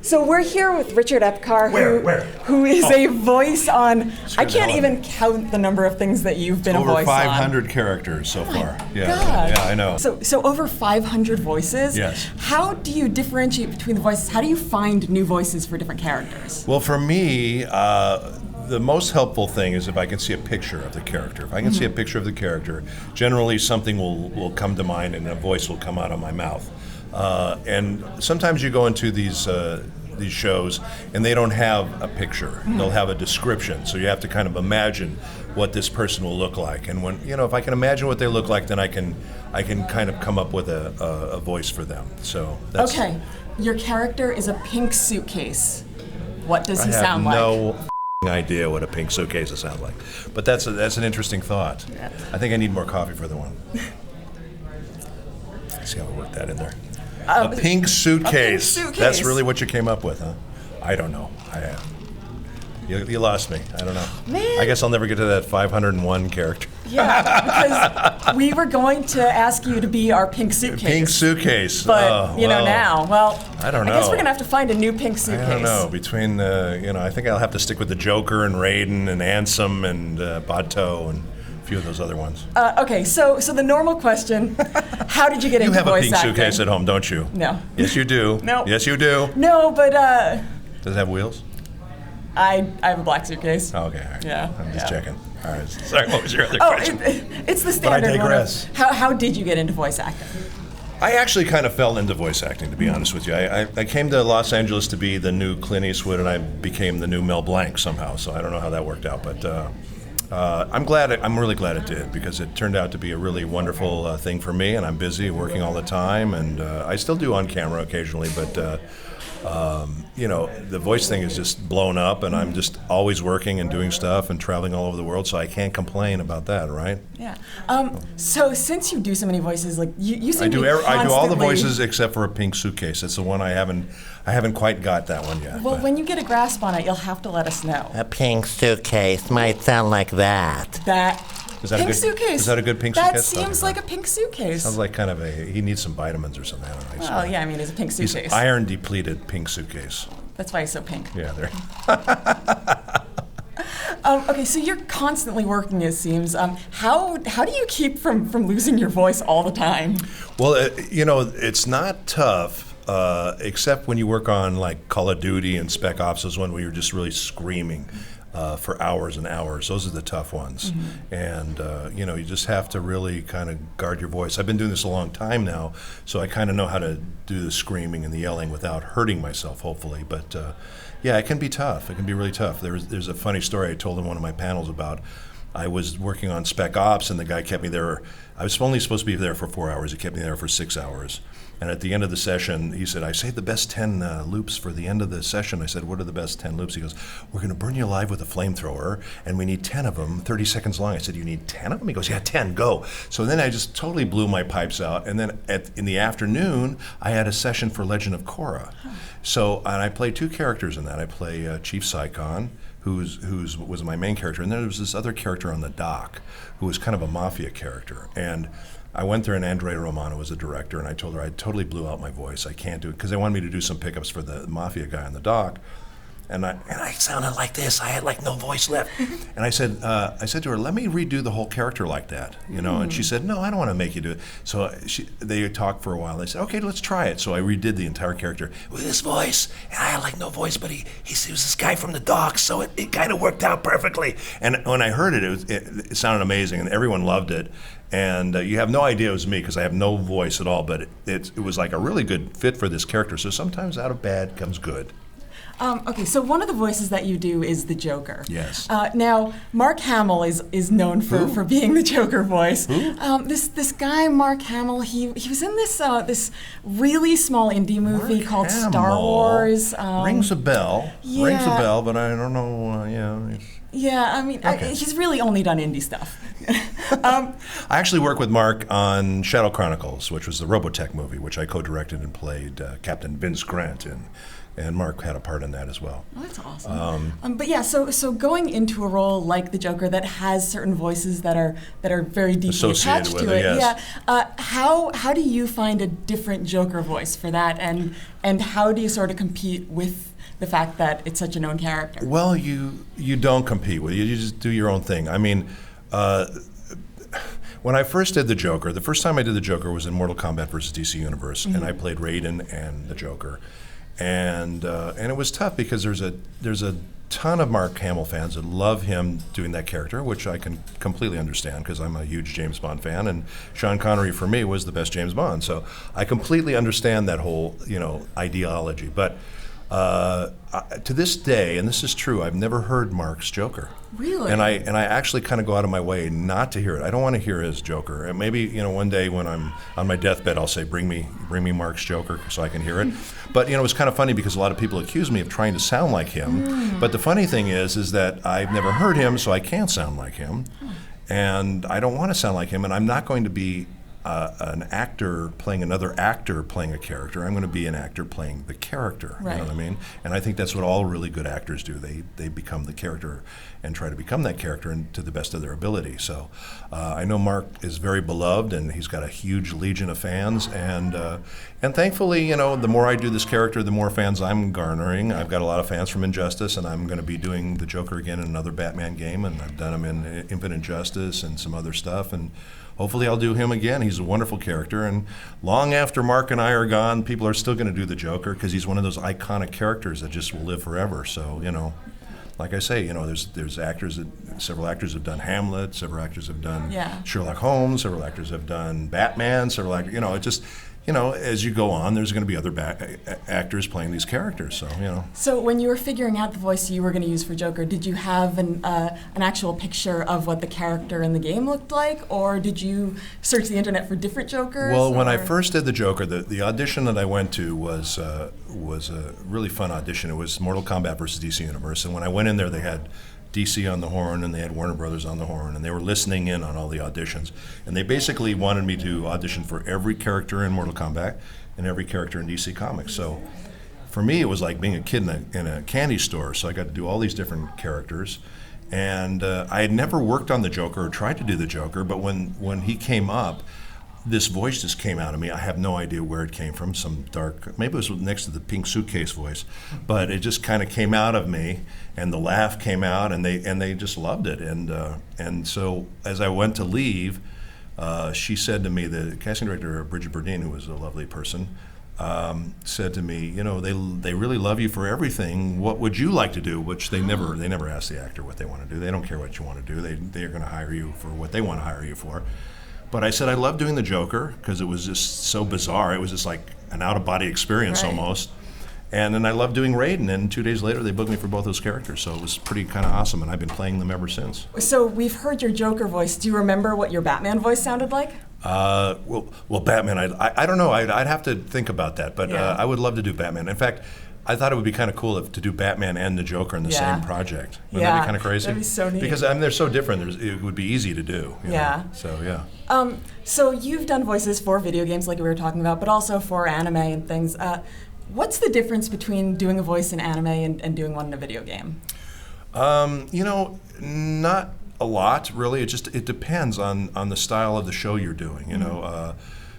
So we're here with Richard Epcar, who is a voice on, I can't even count the number of things that you've been a voice on. Over 500 characters so far. Yeah, God. yeah, I know. So over 500 voices? Yes. How do you differentiate between the voices? How do you find new voices for different characters? Well, for me, the most helpful thing is if I can see a picture of the character. If I can see a picture of the character, generally something will come to mind and a voice will come out of my mouth. And sometimes you go into these shows and they don't have a picture. They'll have a description. So you have to kind of imagine what this person will look like. And when if I can imagine what they look like, then I can kind of come up with a voice for them. So that's okay. Your character is a pink suitcase. What does he sound like? I have no idea what a pink suitcase sounds like. But that's an interesting thought. Yeah. I think I need more coffee for the one. Let's see how I work that in there. A pink suitcase. That's really what you came up with, huh? I don't know. You lost me. I don't know. Man. I guess I'll never get to that 501 character. Yeah, because we were going to ask you to be our pink suitcase. Pink suitcase. But, now, I don't know. I guess we're going to have to find a new pink suitcase. I don't know. Between, I think I'll have to stick with the Joker and Raiden and Ansem and Batou and a few of those other ones. Okay, so the normal question, how did you get into voice acting? You have a pink suitcase at home, don't you? No. Yes, you do. No. Yes, you do. No, but... Does it have wheels? I have a black suitcase. Oh, okay, all right. Yeah. I'm just checking. All right. Sorry, what was your other question? It's the standard but I digress. one. How did you get into voice acting? I actually kind of fell into voice acting, to be honest with you. I came to Los Angeles to be the new Clint Eastwood, and I became the new Mel Blanc somehow. So I don't know how that worked out, but I'm really glad it did, because it turned out to be a really wonderful thing for me, and I'm busy working all the time, and I still do on camera occasionally, but the voice thing is just blown up, and I'm just always working and doing stuff and traveling all over the world, so I can't complain about that, right? Yeah. So since you do so many voices, like you seem I do all the constantly- voices except for a pink suitcase. That's the one I haven't quite got that one yet. Well, when you get a grasp on it, you'll have to let us know. A pink suitcase might sound like that. Is that pink a good suitcase. Is that a good pink that suitcase? seems like a pink suitcase. Sounds like kind of he needs some vitamins or something. I don't know. Well, yeah, I mean, it's a pink suitcase. He's iron depleted pink suitcase. That's why he's so pink. Yeah, there. Okay, so you're constantly working, it seems. How do you keep from losing your voice all the time? Well, it's not tough, except when you work on like Call of Duty and Spec Ops, those one where you're just really screaming for hours and hours. Those are the tough ones. And, you just have to really kind of guard your voice. I've been doing this a long time now, so I kind of know how to do the screaming and the yelling without hurting myself, hopefully. But, yeah, it can be tough. It can be really tough. There's a funny story I told in one of my panels about I was working on Spec Ops, and the guy kept me there. I was only supposed to be there for 4 hours. He kept me there for 6 hours. And at the end of the session, he said, I saved the best 10 loops for the end of the session. I said, what are the best 10 loops? He goes, we're going to burn you alive with a flamethrower, and we need 10 of them, 30 seconds long. I said, you need 10 of them? He goes, yeah, 10, go. So then I just totally blew my pipes out. And then in the afternoon, I had a session for Legend of Korra. And I played 2 characters in that. I play Chief Saikon, who was my main character, and then there was this other character on the dock who was kind of a mafia character. And I went there, and Andrea Romano was a director, and I told her I totally blew out my voice. I can't do it, because they wanted me to do some pickups for the mafia guy on the dock. And I sounded like this. I had like no voice left. And I said to her, let me redo the whole character like that, And she said, no, I don't want to make you do it. So they talked for a while. They said, okay, let's try it. So I redid the entire character with this voice. And I had like no voice, but he was this guy from the dock, so it kind of worked out perfectly. And when I heard it, it sounded amazing, and everyone loved it. And you have no idea it was me, because I have no voice at all, but it was like a really good fit for this character. So sometimes out of bad comes good. Okay, so one of the voices that you do is the Joker. Yes. Now, Mark Hamill is known for being the Joker voice. Who? This guy, Mark Hamill, he was in this really small indie movie Mark called Hamill Star Wars. Rings a bell. Yeah. Rings a bell, but I don't know. Yeah, I mean, Okay. he's really only done indie stuff. I actually worked with Mark on Shadow Chronicles, which was the Robotech movie, which I co-directed and played Captain Vince Grant in. and Mark had a part in that as well. Oh, that's awesome. But yeah, so going into a role like the Joker that has certain voices that are very deeply Associated attached with to it, it, yes. how do you find a different Joker voice for that, and how do you sort of compete with the fact that it's such a known character? Well, you don't compete with it. You just do your own thing. I mean, when I first did the Joker, the first time I did the Joker was in Mortal Kombat versus DC Universe, and I played Raiden and the Joker. And it was tough because there's a ton of Mark Hamill fans that love him doing that character, which I can completely understand because I'm a huge James Bond fan, and Sean Connery for me was the best James Bond. So I completely understand that whole ideology. But to this day, and this is true, I've never heard Mark's Joker. Really? And I actually kind of go out of my way not to hear it. I don't want to hear his Joker. And maybe one day when I'm on my deathbed, I'll say, bring me Mark's Joker so I can hear it. But it was kind of funny because a lot of people accuse me of trying to sound like him. But the funny thing is that I've never heard him, so I can't sound like him, and I don't want to sound like him, and I'm not going to be an actor playing another actor playing a character. I'm going to be an actor playing the character. Right. You know what I mean? And I think that's what all really good actors do. They become the character and try to become that character to the best of their ability. So I know Mark is very beloved, and he's got a huge legion of fans. And thankfully, the more I do this character, the more fans I'm garnering. I've got a lot of fans from Injustice, and I'm going to be doing the Joker again in another Batman game, and I've done him in Infinite Justice and some other stuff. And hopefully I'll do him again. He's a wonderful character, and long after Mark and I are gone, people are still going to do the Joker because he's one of those iconic characters that just will live forever. So, like I say, there's actors several actors have done Hamlet, several actors have done Sherlock Holmes, several actors have done Batman, several actors, it just, as you go on, there's going to be other actors playing these characters. So, So when you were figuring out the voice you were going to use for Joker, did you have an actual picture of what the character in the game looked like, or did you search the internet for different Jokers? Well, when I first did the Joker, the audition that I went to was a really fun audition. It was Mortal Kombat versus DC Universe, and when I went in there, they had DC on the horn, and they had Warner Brothers on the horn, and they were listening in on all the auditions. And they basically wanted me to audition for every character in Mortal Kombat and every character in DC Comics. So for me, it was like being a kid in a candy store. So I got to do all these different characters. And I had never worked on the Joker or tried to do the Joker, but when he came up, this voice just came out of me. I have no idea where it came from, some dark, maybe it was next to the Pink Suitcase voice, but it just kind of came out of me, and the laugh came out, and they just loved it. And so as I went to leave, she said to me, the casting director, Bridget Burdine, who was a lovely person, said to me, they really love you for everything. What would you like to do? Which they never ask the actor what they want to do. They don't care what you want to do. They're going to hire you for what they want to hire you for. But I said I love doing the Joker because it was just so bizarre. It was just like an out-of-body experience almost. And then I loved doing Raiden, and 2 days later they booked me for both those characters. So it was pretty kind of awesome, and I've been playing them ever since. So we've heard your Joker voice. Do you remember what your Batman voice sounded like? Well, Batman, I don't know. I'd have to think about that, but I would love to do Batman. In fact, I thought it would be kind of cool to do Batman and the Joker in the same project. Wouldn't that be kind of crazy? That'd be so neat. Because they're so different. It would be easy to do. You know? So yeah. So you've done voices for video games, like we were talking about, but also for anime and things. What's the difference between doing a voice in anime and doing one in a video game? Not a lot really. It depends on the style of the show you're doing.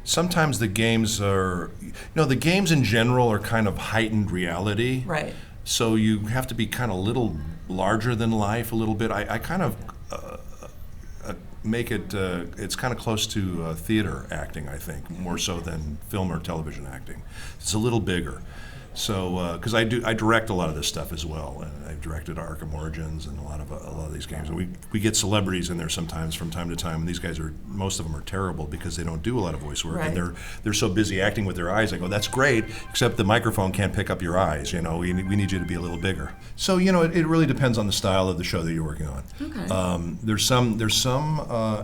Sometimes the games are, the games in general are kind of heightened reality. Right. So you have to be kind of a little larger than life a little bit. I kind of make it, it's kind of close to theater acting, I think, more so than film or television acting. It's a little bigger. So, because I direct a lot of this stuff as well, and I've directed Arkham Origins and a lot of these games, and we get celebrities in there sometimes from time to time. And these guys most of them are terrible because they don't do a lot of voice work, and they're so busy acting with their eyes. I go, that's great, except the microphone can't pick up your eyes. We need you to be a little bigger. So it really depends on the style of the show that you're working on. Okay. There's some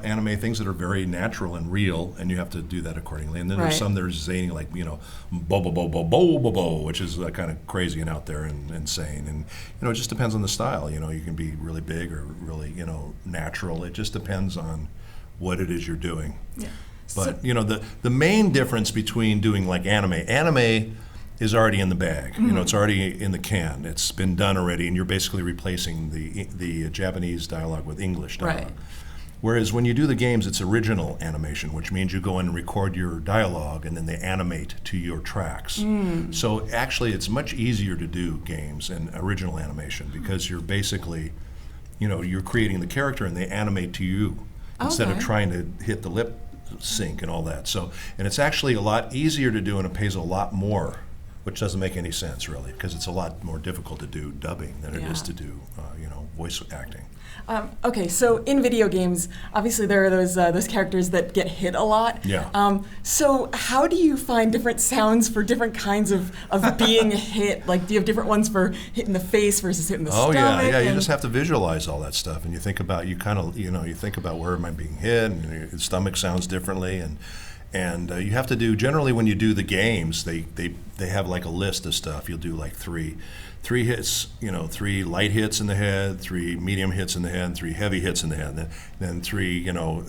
anime things that are very natural and real, and you have to do that accordingly. And then there's some that are zany, like bo bo bo bo bo bo bo, which is kind of crazy and out there and insane. And it just depends on the style. You can be really big or really natural. It just depends on what it is you're doing. Yeah. But the main difference between doing like anime is already in the bag. You know, it's already in the can. It's been done already, and you're basically replacing the Japanese dialogue with English dialogue. Right. Whereas when you do the games, it's original animation, which means you go in and record your dialogue, and then they animate to your tracks. So actually, it's much easier to do games and original animation because you're basically, you know, you're creating the character and they animate to you instead of trying to hit the lip sync and all that. So, and it's actually a lot easier to do, and it pays a lot more, which doesn't make any sense really, because it's a lot more difficult to do dubbing than it is to do, you know, voice acting. Okay, so in video games, obviously there are those characters that get hit a lot. Yeah. So how do you find different sounds for different kinds of being hit? Like, do you have different ones for hitting the face versus hitting the stomach? Yeah. You just have to visualize all that stuff, and you think about, you think about where am I being hit, and your stomach sounds differently, and you have to do, generally when you do the games, they have like a list of stuff. You'll do like three hits, you know, 3 light hits in the head, 3 medium hits in the head, 3 heavy hits in the head, then 3, you know,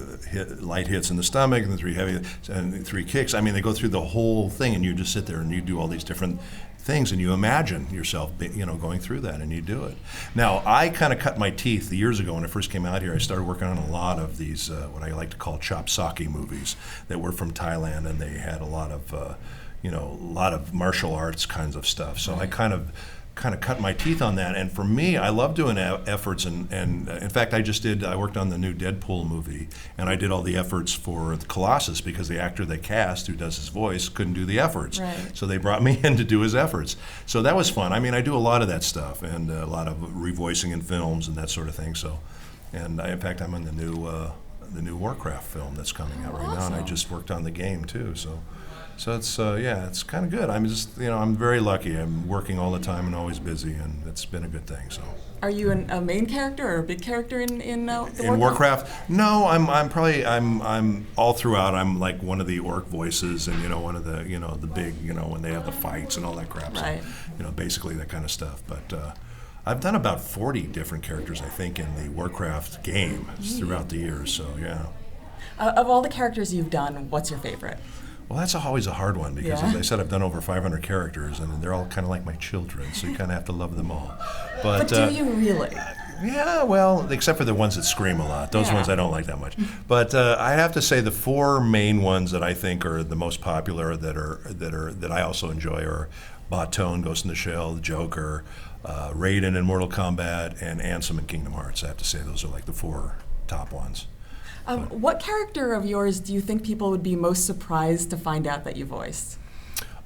light hits in the stomach, and then 3 heavy, and 3 kicks. I mean, they go through the whole thing, and you just sit there and you do all these different things, and you imagine yourself, you know, going through that, and you do it. Now, I kind of cut my teeth years ago when I first came out here. I started working on a lot of these, what I like to call chop sake movies that were from Thailand, and they had a lot of martial arts kinds of stuff. So I kind of cut my teeth on that, and for me, I love doing efforts, and in fact, I worked on the new Deadpool movie, and I did all the efforts for Colossus because the actor they cast who does his voice couldn't do the efforts. Right. So they brought me in to do his efforts. So that was fun. I mean, I do a lot of that stuff, and a lot of revoicing in films and that sort of thing. So, and in fact, I'm in the new Warcraft film that's coming out right now, and I just worked on the game too. So it's it's kind of good. I'm just, I'm very lucky. I'm working all the time and always busy, and it's been a good thing. So. Are you a main character or a big character in Warcraft? No, I'm all throughout. I'm like one of the orc voices, and one of the the big when they have the fights and all that crap. Right. So, basically that kind of stuff. But I've done about 40 different characters, I think, in the Warcraft game throughout the years. So yeah. Of all the characters you've done, what's your favorite? Well, that's always a hard one because, as I said, I've done over 500 characters, and they're all kind of like my children, so you kind of have to love them all. But do you really? Yeah, well, except for the ones that scream a lot. Those ones I don't like that much. But I have to say the 4 main ones that I think are the most popular that I also enjoy are Batou in Ghost in the Shell, the Joker, Raiden in Mortal Kombat, and Ansem in Kingdom Hearts. I have to say those are like the 4 top ones. What character of yours do you think people would be most surprised to find out that you voiced?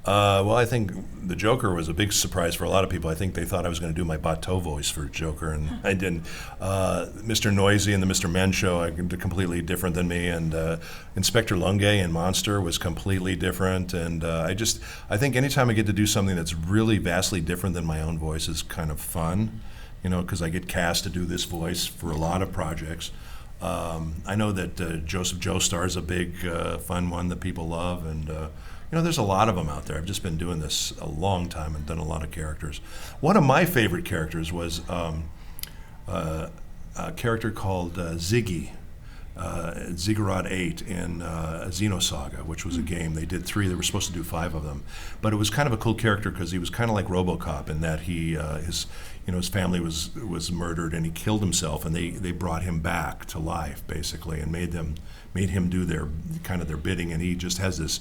Well, I think the Joker was a big surprise for a lot of people. I think they thought I was going to do my Batou voice for Joker, and I didn't. Mr. Noisy and the Mr. Men show, completely different than me, and Inspector Lunge in Monster was completely different, and I think anytime I get to do something that's really vastly different than my own voice is kind of fun, because I get cast to do this voice for a lot of projects. I know that Joseph Joestar is a big, fun one that people love, and there's a lot of them out there. I've just been doing this a long time and done a lot of characters. One of my favorite characters was a character called Ziggy, Ziggurat 8 in Xenosaga, which was a game. They did 3. They were supposed to do 5 of them, but it was kind of a cool character because he was kind of like RoboCop in that he his family was murdered and he killed himself, and they brought him back to life basically and made him do their bidding, and he just has this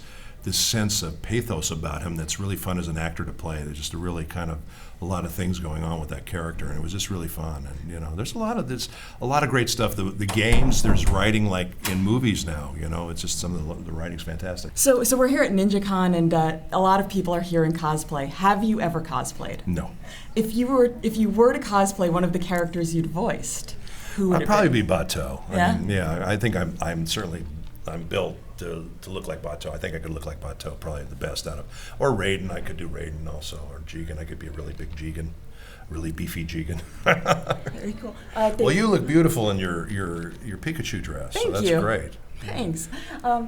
sense of pathos about him that's really fun as an actor to play. There's just a lot of things going on with that character, and it was just really fun. And there's a lot of great stuff. The games, there's writing like in movies now. It's just some of the writing's fantastic. So we're here at NinjaCon, and a lot of people are here in cosplay. Have you ever cosplayed? No. If you were to cosplay one of the characters you'd voiced, who would I'd probably be Batou. Yeah? I think I'm built to look like Batou. I think I could look like Batou, probably the best out of. Or Raiden, I could do Raiden also. Or Jigen, I could be a really big Jigen, really beefy Jigen. Very cool. Well, you look beautiful in your Pikachu dress. Thank so that's you. Great. Thanks.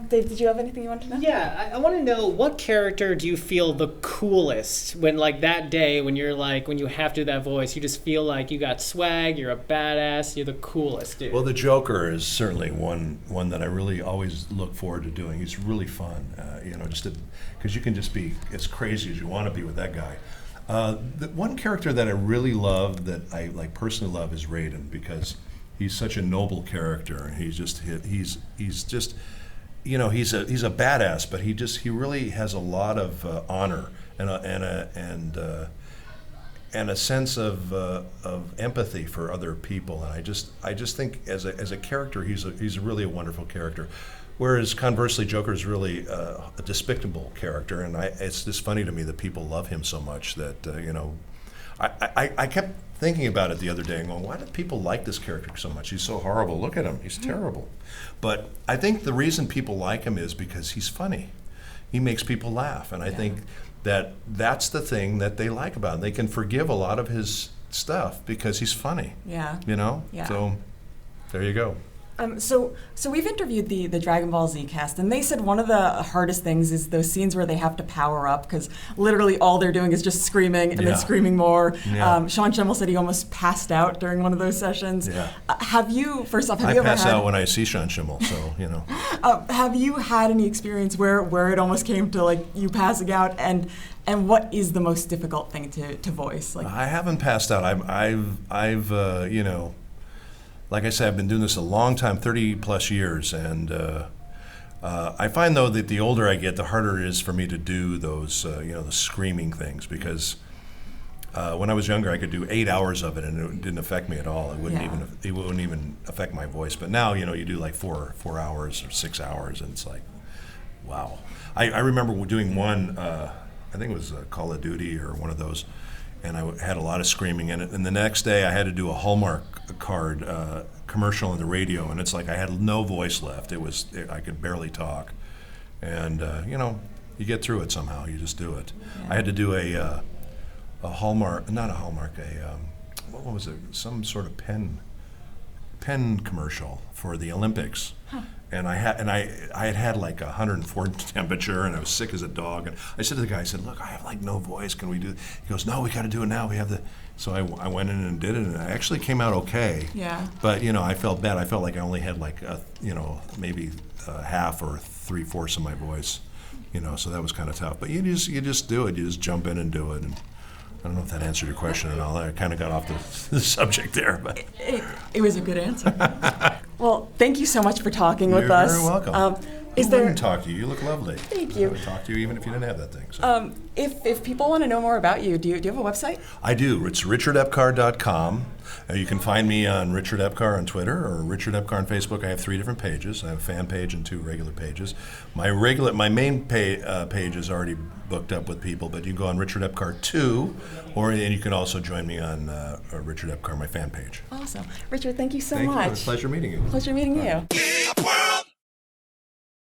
Dave, did you have anything you wanted to know? Yeah, I want to know, what character do you feel the coolest when, like, that day when you're like, when you have to do that voice, you just feel like you got swag, you're a badass, you're the coolest dude? Well, the Joker is certainly one that I really always look forward to doing. He's really fun, just because you can just be as crazy as you want to be with that guy. The one character that I really love, that I like personally love, is Raiden, because he's such a noble character, and he's just he's a badass, but he really has a lot of honor and a sense of empathy for other people, and I just think as a character he's really a wonderful character. Whereas conversely, Joker is really a despicable character, and it's just funny to me that people love him so much that I kept thinking about it the other day and going, why do people like this character so much? He's so horrible. Look at him. He's terrible. But I think the reason people like him is because he's funny. He makes people laugh, and I think that's the thing that they like about him. They can forgive a lot of his stuff because he's funny. Yeah. Yeah. So there you go. So we've interviewed the Dragon Ball Z cast, and they said one of the hardest things is those scenes where they have to power up, because literally all they're doing is just screaming and then screaming more. Yeah. Sean Schemmel said he almost passed out during one of those sessions. Yeah. Have you ever pass out when I see Sean Schemmel, so have you had any experience where it almost came to like you passing out, and what is the most difficult thing to voice? Like, I haven't passed out. I've like I said, I've been doing this a long time, 30 plus years, and I find though that the older I get, the harder it is for me to do those, the screaming things, because when I was younger, I could do 8 hours of it, and it didn't affect me at all. It wouldn't even affect my voice. But now, you do like 4 hours or 6 hours, and it's like, wow. I remember doing one, I think it was Call of Duty or one of those, and I had a lot of screaming in it. And the next day I had to do a Hallmark card commercial on the radio, and it's like I had no voice left. I could barely talk. And, you get through it somehow. You just do it. Yeah. I had to do a Hallmark, not a Hallmark, what was it? Some sort of pen commercial for the Olympics. Huh. And I had like 104 temperature, and I was sick as a dog. And I said to the guy, I said, "Look, I have like no voice. Can we do?" He goes, "No, we got to do it now. We have the." So I went in and did it, and it actually came out okay. Yeah. But I felt bad. I felt like I only had like maybe half or 3/4 of my voice. So that was kind of tough. But you just do it. You just jump in and do it. And I don't know if that answered your question at all. I kind of got off the subject there, but it was a good answer. Well, thank you so much for talking with us. You're very welcome. Who wouldn't talk to you? You look lovely. Thank you. I would talk to you even if you didn't have that thing. So. If people want to know more about you, do you have a website? I do. It's richardepcar.com. You can find me on Richard Epcar on Twitter or Richard Epcar on Facebook. I have 3 different pages. I have a fan page and 2 regular pages. My main page is already booked up with people, but you can go on Richard Epcar 2, and you can also join me on Richard Epcar, my fan page. Awesome. Richard, thank you so much. much. It was a pleasure meeting you. Pleasure meeting you.